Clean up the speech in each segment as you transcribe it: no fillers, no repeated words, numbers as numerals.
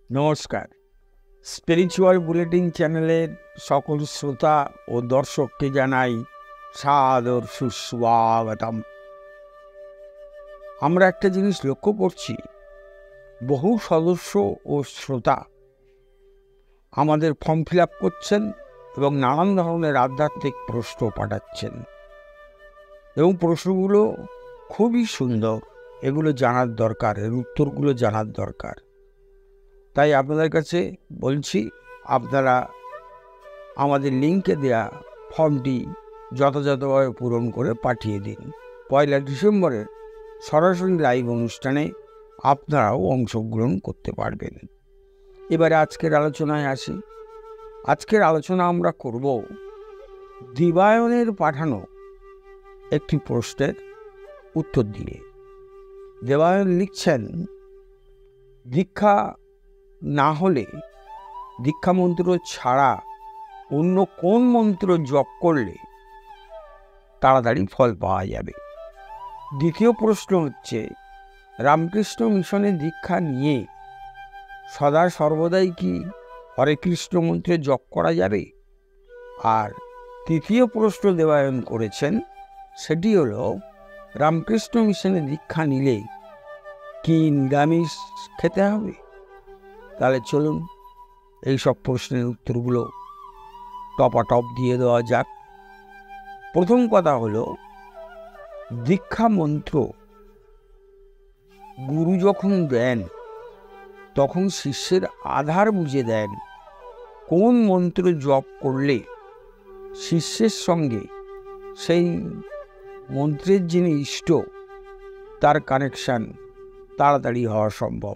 নমস্কার। Spiritual bulletin চ্যানেলের সকল শ্রোতা ও দর্শককে জানাই সাদর সুস্বাগতম। আমরা একটা জিনিস লক্ষ্য করছি, বহু সদস্য ও শ্রোতা আমাদের ফর্ম ফিল আপ করছেন এবং নানান ধরনের আধ্যাত্মিক প্রশ্ন পাঠাচ্ছেন এবং প্রশ্নগুলো খুবই সুন্দর। এগুলো জানার দরকার, এর উত্তরগুলো জানার দরকার। তাই আপনাদের কাছে বলছি, আপনারা আমাদের লিঙ্কে দেয়া ফর্মটি যথাযথভাবে পূরণ করে পাঠিয়ে দিন। 1 ডিসেম্বরের সরাসরি লাইভ অনুষ্ঠানে আপনারাও অংশগ্রহণ করতে পারবেন। এবারে আজকের আলোচনায় আসি। আজকের আলোচনা আমরা করব দিবায়নের পাঠানো একটি প্রশ্নের উত্তর দিয়ে। দেবায়ন লিখছেন, দীক্ষা না হলে, দীক্ষা মন্ত্র ছাড়া অন্য কোন মন্ত্র জপ করলে তাড়াতাড়ি ফল পাওয়া যাবে? দ্বিতীয় প্রশ্ন হচ্ছে, রামকৃষ্ণ মিশনে দীক্ষা নিয়ে সদা সর্বদাই কি হরে কৃষ্ণ মন্ত্রে জপ করা যাবে? আর তৃতীয় প্রশ্ন দেবায়ন করেছেন, সেটি হলো, রামকৃষ্ণ মিশনে দীক্ষা নিলে কি নিরামিষ খেতে হবে? তাহলে চলুন এই সব প্রশ্নের উত্তরগুলো টপাটপ দিয়ে দেওয়া যাক। প্রথম কথা হলো, দীক্ষা মন্ত্র গুরু যখন দেন তখন শিষ্যের আধার বুঝে দেন কোন মন্ত্র জপ করলে শিষ্যের সঙ্গে সেই মন্ত্রের যিনি ইষ্ট তার কানেকশান তাড়াতাড়ি হওয়া সম্ভব।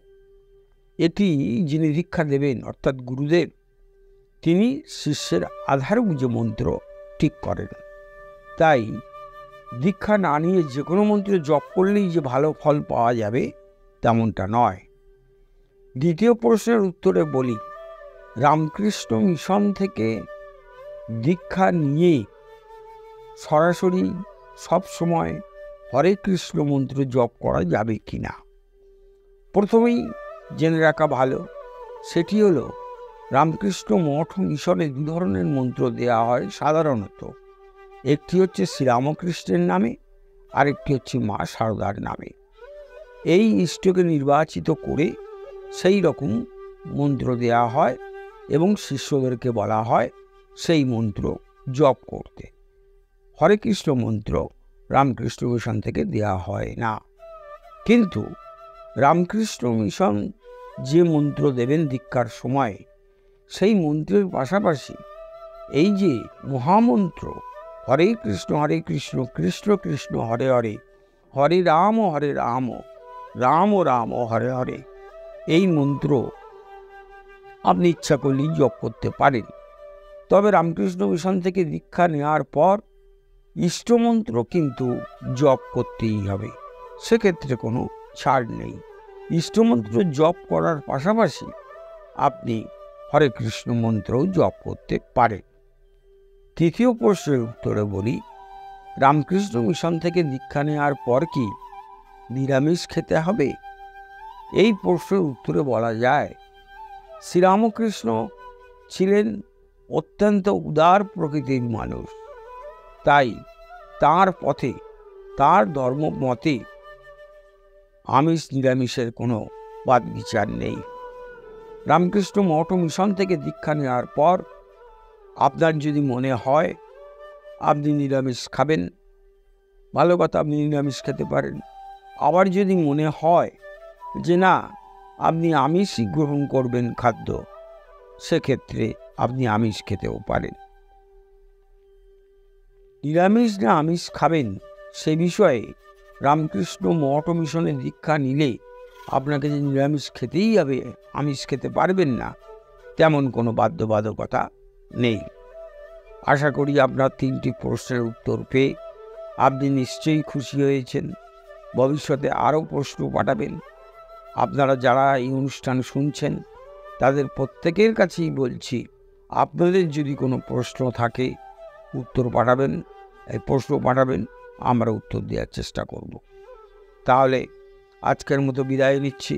এটি যিনি দীক্ষা দেবেন অর্থাৎ গুরুদেব, তিনি শিষ্যের আধার বুঝে মন্ত্র ঠিক করেন। তাই দীক্ষা না নিয়ে যে কোনো মন্ত্র জপ করলেই যে ভালো ফল পাওয়া যাবে তেমনটা নয়। দ্বিতীয় প্রশ্নের উত্তরে বলি, রামকৃষ্ণ মিশন থেকে দীক্ষা নিয়ে সরাসরি সব সময় হরে কৃষ্ণ মন্ত্র জপ করা যাবে কি না? প্রথমেই জেনে রাখা ভালো, সেটি হলো, রামকৃষ্ণ মঠ মিশনে দু ধরনের মন্ত্র দেওয়া হয় সাধারণত। একটি হচ্ছে শ্রীরামকৃষ্ণের নামে, আরেকটি হচ্ছে মা শারদার নামে। এই ইষ্টকে নির্বাচিত করে সেই রকম মন্ত্র দেওয়া হয় এবং শিষ্যদেরকে বলা হয় সেই মন্ত্র জপ করতে। হরে কৃষ্ণ মন্ত্র রামকৃষ্ণ মিশন থেকে দেওয়া হয় না। কিন্তু রামকৃষ্ণ মিশন যে মন্ত্র দেবেন দীক্ষার সময়, সেই মন্ত্রের পাশাপাশি এই যে মহামন্ত্র হরে কৃষ্ণ কৃষ্ণ কৃষ্ণ হরে হরে, হরে রাম রাম রাম হরে হরে, এই মন্ত্র আপনি ইচ্ছা করলেই জপ করতে পারেন। তবে রামকৃষ্ণ মিশন থেকে দীক্ষা নেওয়ার পর ইষ্টমন্ত্র কিন্তু জপ করতেই হবে, সেক্ষেত্রে কোনো ছাড় নেই। ইষ্টমন্ত্র জপ করার পাশাপাশি আপনি হরে কৃষ্ণ মন্ত্রও জপ করতে পারেন। তৃতীয় প্রশ্নের উত্তরে বলি, রামকৃষ্ণ মিশন থেকে দীক্ষা নেওয়ার পর কি নিরামিষ খেতে হবে? এই প্রশ্নের উত্তরে বলা যায়, শ্রীরামকৃষ্ণ ছিলেন অত্যন্ত উদার প্রকৃতির মানুষ। তাই তার পথে, তার ধর্ম মতে আমিষ নিরামিষের কোনো বাদ বিচার নেই। রামকৃষ্ণ মঠ মিশন থেকে দীক্ষা নেওয়ার পর আপনার যদি মনে হয় আপনি নিরামিষ খাবেন, ভালো কথা, আপনি নিরামিষ খেতে পারেন। আবার যদি মনে হয় যে না, আপনি আমিষই গ্রহণ করবেন খাদ্য, সেক্ষেত্রে আপনি আমিষ খেতেও পারেন। নিরামিষ না আমিষ খাবেন সে বিষয়ে রামকৃষ্ণ মঠ মিশনে দীক্ষা নিলে আপনাকে যে নিরামিষ খেতেই হবে, আমিষ খেতে পারবেন না, তেমন কোনো বাধ্যবাধকতা নেই। আশা করি আপনার 3টি প্রশ্নের উত্তর পেয়ে আপনি নিশ্চয়ই খুশি হয়েছেন। ভবিষ্যতে আরও প্রশ্ন পাঠাবেন। আপনারা যারা এই অনুষ্ঠান শুনছেন তাদের প্রত্যেকের কাছেই বলছি, আপনাদের যদি কোনো প্রশ্ন থাকে উত্তর পাঠাবেন, এই প্রশ্ন পাঠাবেন, আমরা উত্তর দেওয়ার চেষ্টা করব। তাহলে আজকের মতো বিদায় নিচ্ছি,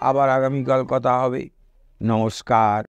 আবার আগামীকাল কথা হবে। নমস্কার।